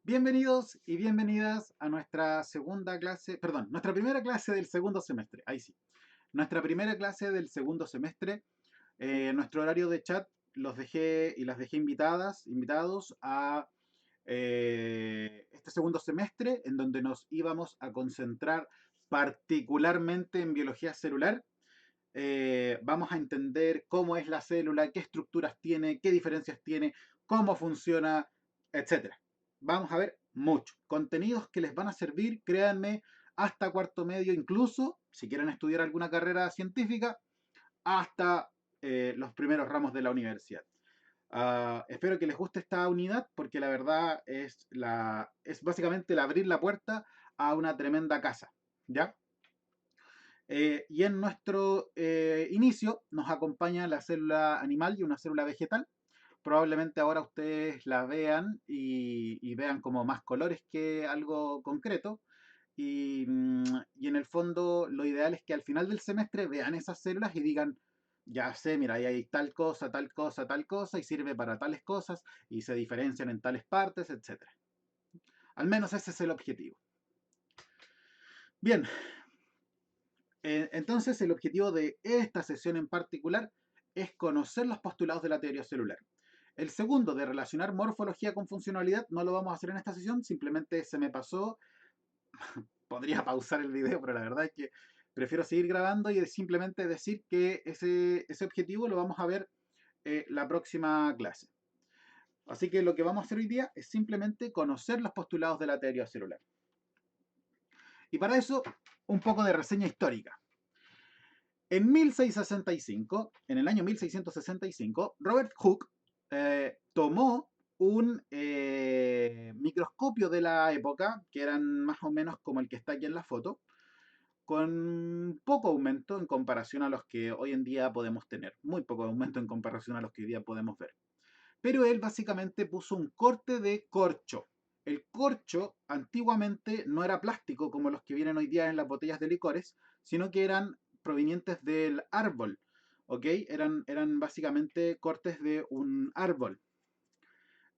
Bienvenidos y bienvenidas a nuestra nuestra primera clase del segundo semestre. Ahí sí, nuestra primera clase del segundo semestre. Nuestro horario de chat los dejé y las dejé invitados a este segundo semestre, en donde nos íbamos a concentrar particularmente en biología celular. Vamos a entender cómo es la célula, qué estructuras tiene, qué diferencias tiene, cómo funciona, etcétera. Vamos a ver mucho. Contenidos que les van a servir, créanme, hasta cuarto medio, incluso si quieren estudiar alguna carrera científica, hasta los primeros ramos de la universidad. Espero que les guste esta unidad porque la verdad es básicamente el abrir la puerta a una tremenda casa. ¿Ya? Y en nuestro inicio nos acompaña la célula animal y una célula vegetal. Probablemente ahora ustedes la vean y vean como más colores que algo concreto. Y en el fondo lo ideal es que al final del semestre vean esas células y digan, ya sé, mira, ahí hay tal cosa, tal cosa, tal cosa, y sirve para tales cosas, y se diferencian en tales partes, etc. Al menos ese es el objetivo. Bien, entonces, el objetivo de esta sesión en particular es conocer los postulados de la teoría celular. El segundo, de relacionar morfología con funcionalidad, no lo vamos a hacer en esta sesión, simplemente se me pasó. Podría pausar el video, pero la verdad es que prefiero seguir grabando y simplemente decir que ese objetivo lo vamos a ver la próxima clase. Así que lo que vamos a hacer hoy día es simplemente conocer los postulados de la teoría celular. Y para eso, un poco de reseña histórica. En el año 1665, Robert Hooke tomó un microscopio de la época, que eran más o menos como el que está aquí en la foto, con poco aumento en comparación a los que hoy en día podemos tener, muy poco aumento en comparación a los que hoy día podemos ver. Pero él básicamente puso un corte de corcho. El corcho antiguamente no era plástico como los que vienen hoy día en las botellas de licores, sino que eran provenientes del árbol. ¿Ok? Eran básicamente cortes de un árbol.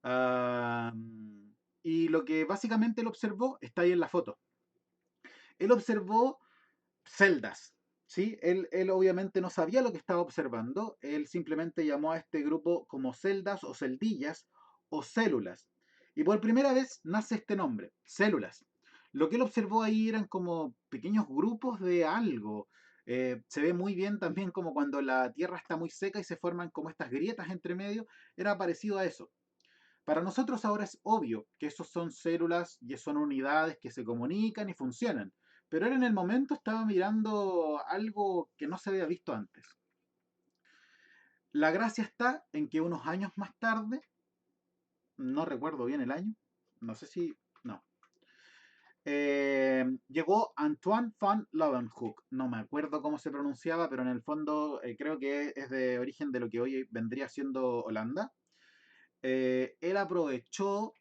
Ah, y lo que básicamente él observó está ahí en la foto. Él observó celdas. ¿Sí? Él obviamente no sabía lo que estaba observando, él simplemente llamó a este grupo como celdas o celdillas o células. Y por primera vez nace este nombre, células. Lo que él observó ahí eran como pequeños grupos de algo. Se ve muy bien también como cuando la tierra está muy seca y se forman como estas grietas entre medio, era parecido a eso. Para nosotros ahora es obvio que esos son células y son unidades que se comunican y funcionan, pero él en el momento estaba mirando algo que no se había visto antes. La gracia está en que unos años más tarde, no recuerdo bien el año, no sé si, no, llegó Antoine van Leeuwenhoek, no me acuerdo cómo se pronunciaba, pero en el fondo creo que es de origen de lo que hoy vendría siendo Holanda. Él aprovechó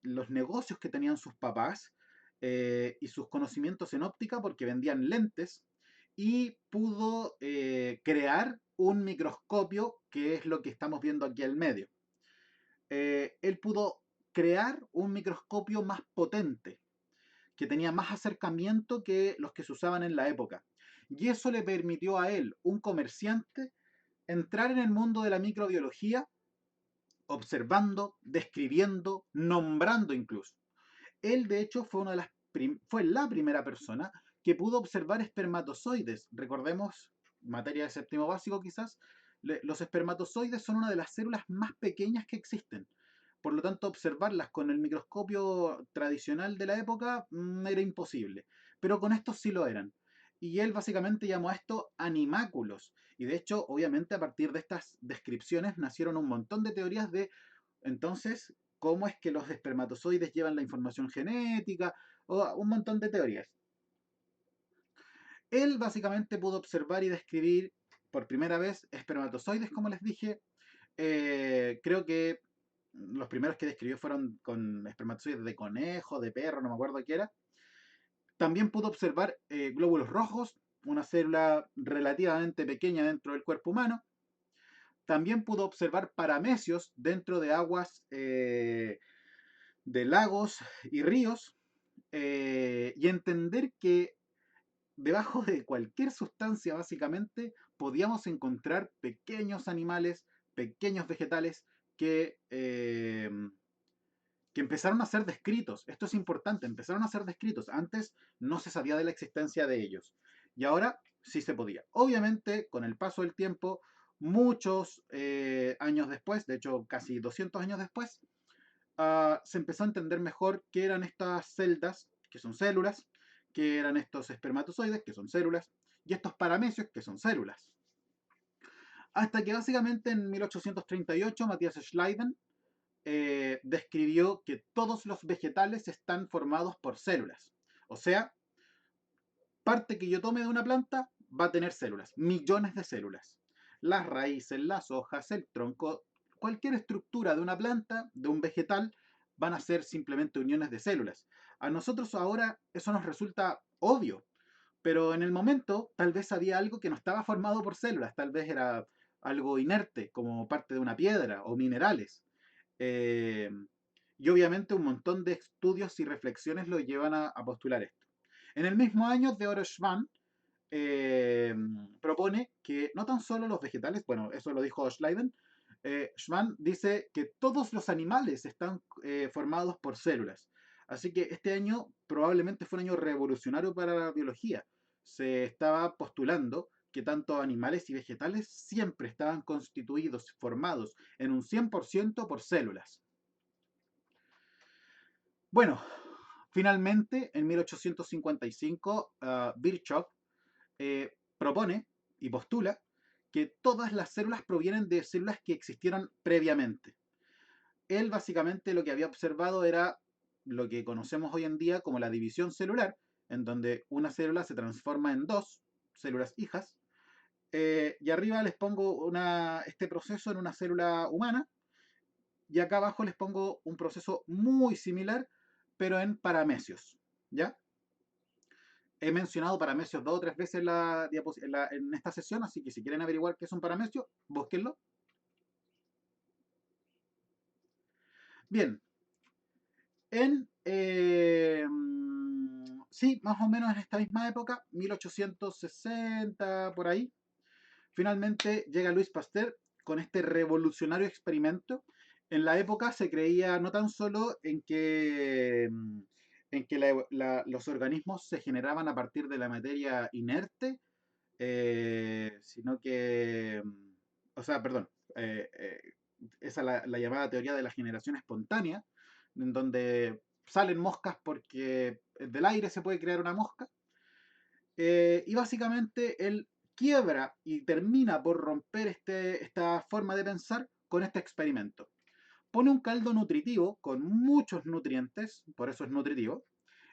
los negocios que tenían sus papás y sus conocimientos en óptica porque vendían lentes y pudo crear un microscopio que es lo que estamos viendo aquí al medio. Él pudo crear un microscopio más potente, que tenía más acercamiento que los que se usaban en la época. Y eso le permitió a él, un comerciante, entrar en el mundo de la microbiología observando, describiendo, nombrando incluso. Él, de hecho, fue la primera persona que pudo observar espermatozoides. Recordemos, materia de séptimo básico quizás, los espermatozoides son una de las células más pequeñas que existen. Por lo tanto, observarlas con el microscopio tradicional de la época era imposible. Pero con estos sí lo eran. Y él básicamente llamó a esto animáculos. Y de hecho, obviamente, a partir de estas descripciones nacieron un montón de teorías de, entonces, cómo es que los espermatozoides llevan la información genética, o un montón de teorías. Él básicamente pudo observar y describir por primera vez espermatozoides, como les dije. Creo que los primeros que describió fueron con espermatozoides de conejo, de perro, no me acuerdo qué era. También pudo observar glóbulos rojos, una célula relativamente pequeña dentro del cuerpo humano. También pudo observar paramecios dentro de aguas de lagos y ríos, y entender que debajo de cualquier sustancia básicamente podíamos encontrar pequeños animales, pequeños vegetales que, eh, que empezaron a ser descritos. Esto es importante, empezaron a ser descritos. Antes no se sabía de la existencia de ellos. Y ahora sí se podía. Obviamente, con el paso del tiempo, muchos años después, de hecho casi 200 años después, se empezó a entender mejor qué eran estas celdas, que son células, qué eran estos espermatozoides, que son células, y estos paramecios, que son células. Hasta que básicamente en 1838 Matthias Schleiden describió que todos los vegetales están formados por células. O sea, parte que yo tome de una planta va a tener células, millones de células. Las raíces, las hojas, el tronco, cualquier estructura de una planta, de un vegetal, van a ser simplemente uniones de células. A nosotros ahora eso nos resulta obvio, pero en el momento tal vez había algo que no estaba formado por células, tal vez era algo inerte, como parte de una piedra o minerales. Eh, y obviamente un montón de estudios y reflexiones lo llevan a postular esto. En el mismo año, Theodor Schwann eh, propone que no tan solo los vegetales, bueno, eso lo dijo Schleiden, Schwann dice que todos los animales están formados por células. Así que este año probablemente fue un año revolucionario para la biología. Se estaba postulando que tanto animales y vegetales siempre estaban constituidos, formados en un 100% por células. Bueno, finalmente en 1855 Virchow propone y postula que todas las células provienen de células que existieron previamente. Él básicamente lo que había observado era lo que conocemos hoy en día como la división celular, en donde una célula se transforma en dos células hijas, y arriba les pongo este proceso en una célula humana, y acá abajo les pongo un proceso muy similar, pero en paramecios, ¿ya? He mencionado paramecios dos o tres veces en esta sesión, así que si quieren averiguar qué es un paramecio, búsquenlo. Bien, sí, más o menos en esta misma época, 1860, por ahí, finalmente llega Louis Pasteur con este revolucionario experimento. En la época se creía no tan solo en que los organismos se generaban a partir de la materia inerte, sino que, o sea, perdón, eh, eh, esa es la llamada teoría de la generación espontánea, en donde salen moscas porque del aire se puede crear una mosca, y básicamente él quiebra y termina por romper esta forma de pensar con este experimento. Pone un caldo nutritivo con muchos nutrientes, por eso es nutritivo,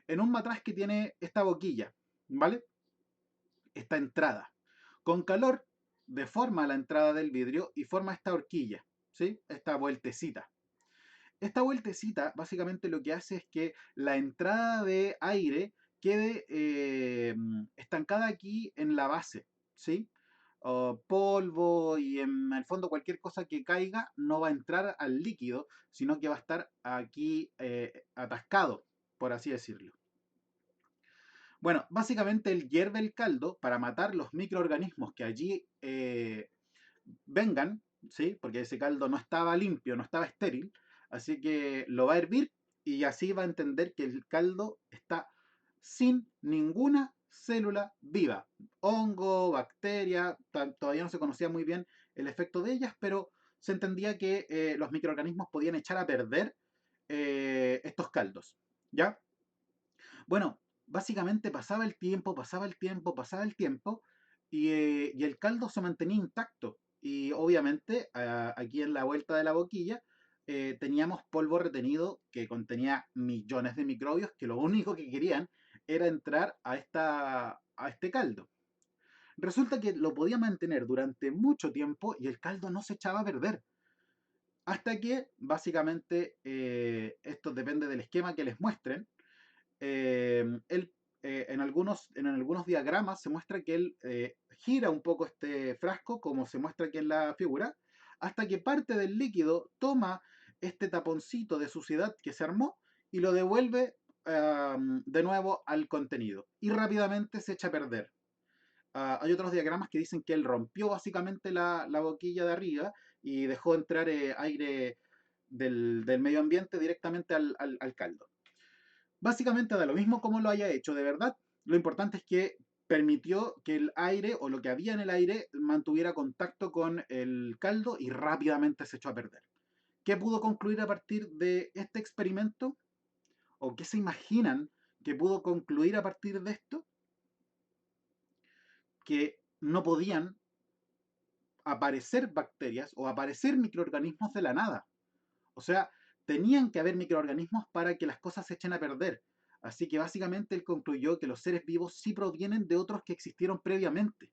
en un matraz que tiene esta boquilla, ¿vale? Esta entrada. Con calor deforma la entrada del vidrio y forma esta horquilla, ¿sí? Esta vueltecita. Esta vueltecita básicamente lo que hace es que la entrada de aire quede estancada aquí en la base, ¿sí? Polvo y en el fondo cualquier cosa que caiga no va a entrar al líquido, sino que va a estar aquí atascado, por así decirlo. Bueno, básicamente él hierve el caldo para matar los microorganismos que allí vengan, ¿sí? Porque ese caldo no estaba limpio, no estaba estéril, así que lo va a hervir y así va a entender que el caldo está sin ninguna célula viva. Hongo, bacteria, todavía no se conocía muy bien el efecto de ellas, pero se entendía que los microorganismos podían echar a perder estos caldos, ¿ya? Bueno, básicamente pasaba el tiempo, pasaba el tiempo, pasaba el tiempo y el caldo se mantenía intacto. Y obviamente aquí en la vuelta de la boquilla teníamos polvo retenido que contenía millones de microbios que lo único que querían era entrar a este caldo. Resulta que lo podía mantener durante mucho tiempo y el caldo no se echaba a perder. Hasta que básicamente esto depende del esquema que les muestren, él en algunos diagramas se muestra que él gira un poco este frasco, como se muestra aquí en la figura, hasta que parte del líquido toma este taponcito de suciedad que se armó y lo devuelve de nuevo al contenido y rápidamente se echa a perder. Hay otros diagramas que dicen que él rompió básicamente la boquilla de arriba y dejó entrar aire del medio ambiente directamente al caldo. Básicamente da lo mismo como lo haya hecho, de verdad. Lo importante es que permitió que el aire o lo que había en el aire mantuviera contacto con el caldo y rápidamente se echó a perder. ¿Qué pudo concluir a partir de este experimento? ¿O qué se imaginan que pudo concluir a partir de esto? Que no podían aparecer bacterias o aparecer microorganismos de la nada. O sea, tenían que haber microorganismos para que las cosas se echen a perder. Así que básicamente él concluyó que los seres vivos sí provienen de otros que existieron previamente.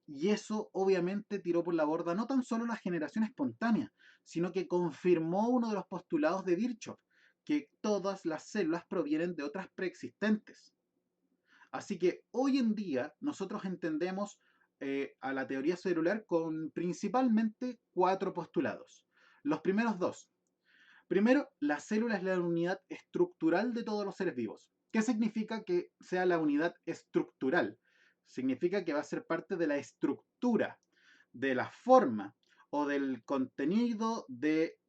Y eso obviamente tiró por la borda no tan solo la generación espontánea, sino que confirmó uno de los postulados de Virchow, que todas las células provienen de otras preexistentes. Así que hoy en día nosotros entendemos a la teoría celular con principalmente cuatro postulados. Los primeros dos. Primero, la célula es la unidad estructural de todos los seres vivos. ¿Qué significa que sea la unidad estructural? Significa que va a ser parte de la estructura, de la forma o del contenido de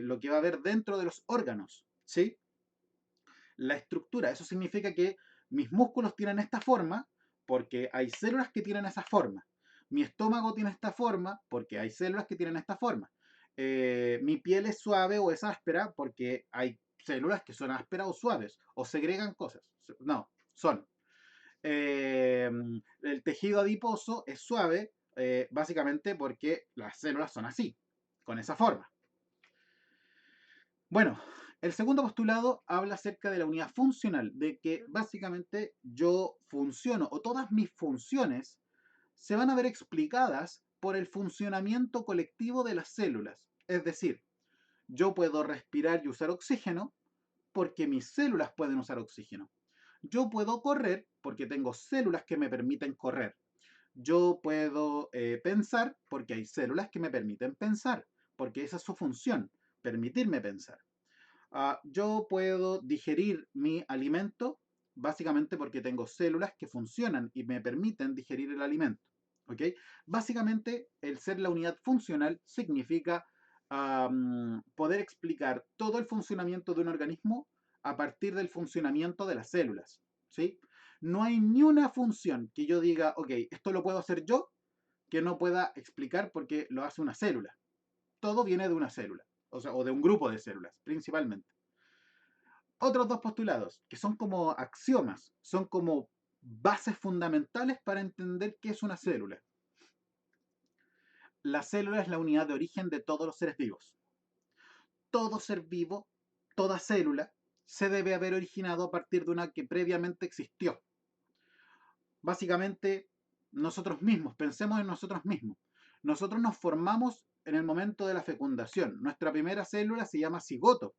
lo que va a haber dentro de los órganos. ¿Sí? La estructura, eso significa que mis músculos tienen esta forma porque hay células que tienen esa forma. Mi estómago tiene esta forma porque hay células que tienen esta forma. Mi piel es suave o es áspera porque hay células que son ásperas o suaves o segregan cosas. No, son. El tejido adiposo es suave básicamente porque las células son así, con esa forma. Bueno, el segundo postulado habla acerca de la unidad funcional, de que básicamente yo funciono o todas mis funciones se van a ver explicadas por el funcionamiento colectivo de las células. Es decir, yo puedo respirar y usar oxígeno porque mis células pueden usar oxígeno. Yo puedo correr porque tengo células que me permiten correr. Yo puedo pensar porque hay células que me permiten pensar, porque esa es su función, permitirme pensar. Yo puedo digerir mi alimento básicamente porque tengo células que funcionan y me permiten digerir el alimento. ¿Ok? Básicamente, el ser la unidad funcional significa poder explicar todo el funcionamiento de un organismo a partir del funcionamiento de las células. ¿Sí? No hay ni una función que yo diga, ok, esto lo puedo hacer yo, que no pueda explicar porque lo hace una célula. Todo viene de una célula, o sea, o de un grupo de células, principalmente. Otros dos postulados, que son como axiomas, son como bases fundamentales para entender qué es una célula. La célula es la unidad de origen de todos los seres vivos. Todo ser vivo, toda célula, se debe haber originado a partir de una que previamente existió. Básicamente, nosotros mismos, pensemos en nosotros mismos. Nosotros nos formamos en el momento de la fecundación. Nuestra primera célula se llama cigoto.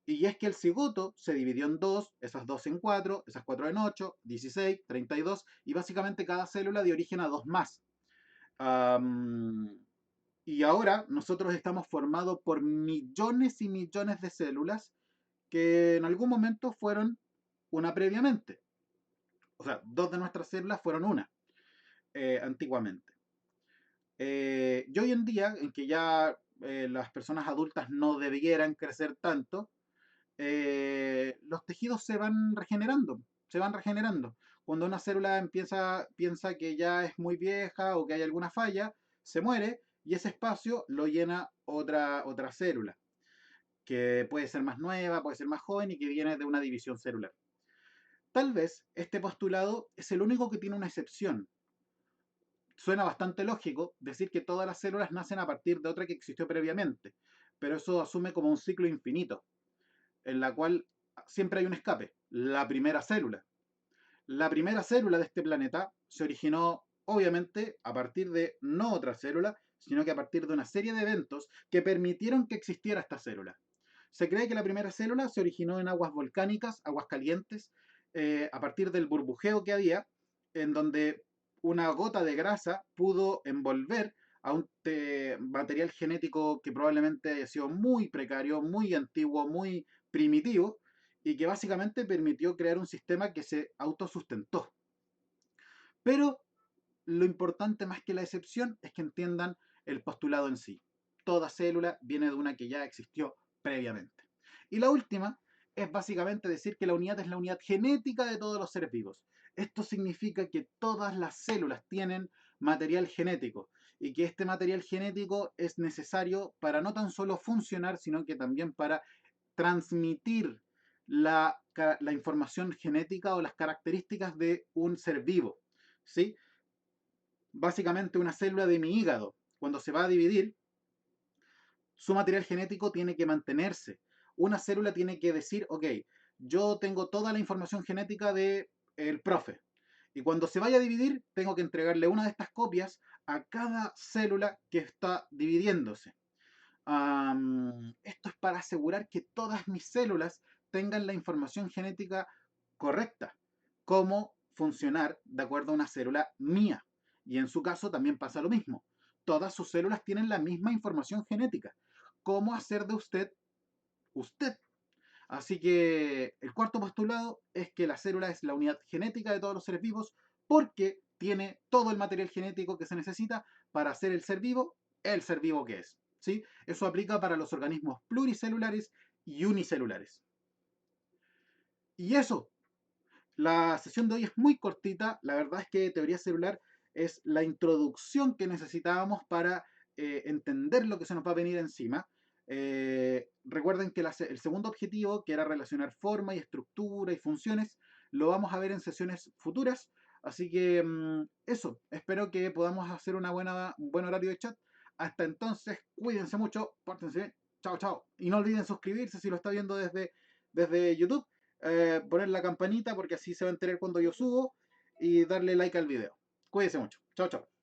Y es que el cigoto se dividió en dos, esas dos en cuatro, esas cuatro en 8, 16, 32, y básicamente cada célula dio origen a dos más. Um, y ahora nosotros estamos formados por millones y millones de células que en algún momento fueron una previamente. O sea, dos de nuestras células fueron una antiguamente. Y hoy en día, en que ya las personas adultas no debieran crecer tanto, los tejidos se van regenerando, se van regenerando. Cuando una célula piensa que ya es muy vieja o que hay alguna falla, se muere y ese espacio lo llena otra célula, que puede ser más nueva, puede ser más joven y que viene de una división celular. Tal vez este postulado es el único que tiene una excepción. Suena bastante lógico decir que todas las células nacen a partir de otra que existió previamente, pero eso asume como un ciclo infinito en la cual siempre hay un escape, la primera célula. La primera célula de este planeta se originó, obviamente, a partir de no otra célula, sino que a partir de una serie de eventos que permitieron que existiera esta célula. Se cree que la primera célula se originó en aguas volcánicas, aguas calientes, a partir del burbujeo que había, en donde una gota de grasa pudo envolver material genético que probablemente haya sido muy precario, muy antiguo, muy primitivo, y que básicamente permitió crear un sistema que se autosustentó. Pero lo importante más que la excepción es que entiendan el postulado en sí. Toda célula viene de una que ya existió previamente. Y la última es básicamente decir que la unidad es la unidad genética de todos los seres vivos. Esto significa que todas las células tienen material genético y que este material genético es necesario para no tan solo funcionar, sino que también para transmitir la información genética o las características de un ser vivo. ¿Sí? Básicamente una célula de mi hígado, cuando se va a dividir, su material genético tiene que mantenerse. Una célula tiene que decir, ok, yo tengo toda la información genética del profe. Y cuando se vaya a dividir, tengo que entregarle una de estas copias a cada célula que está dividiéndose. Esto es para asegurar que todas mis células tengan la información genética correcta, cómo funcionar de acuerdo a una célula mía. Y en su caso también pasa lo mismo. Todas sus células tienen la misma información genética. ¿Cómo hacer de usted usted? Así que el cuarto postulado es que la célula es la unidad genética de todos los seres vivos porque tiene todo el material genético que se necesita para hacer el ser vivo que es. ¿Sí? Eso aplica para los organismos pluricelulares y unicelulares. Y eso, la sesión de hoy es muy cortita. La verdad es que teoría celular es la introducción que necesitábamos para entender lo que se nos va a venir encima. Recuerden que el segundo objetivo, que era relacionar forma y estructura y funciones, lo vamos a ver en sesiones futuras. Así que eso, espero que podamos hacer un buen horario de chat. Hasta entonces, cuídense mucho, pórtense bien. Chao, chao. Y no olviden suscribirse si lo está viendo desde YouTube, poner la campanita porque así se va a enterar cuando yo subo y darle like al video. Cuídense mucho. Chao, chao.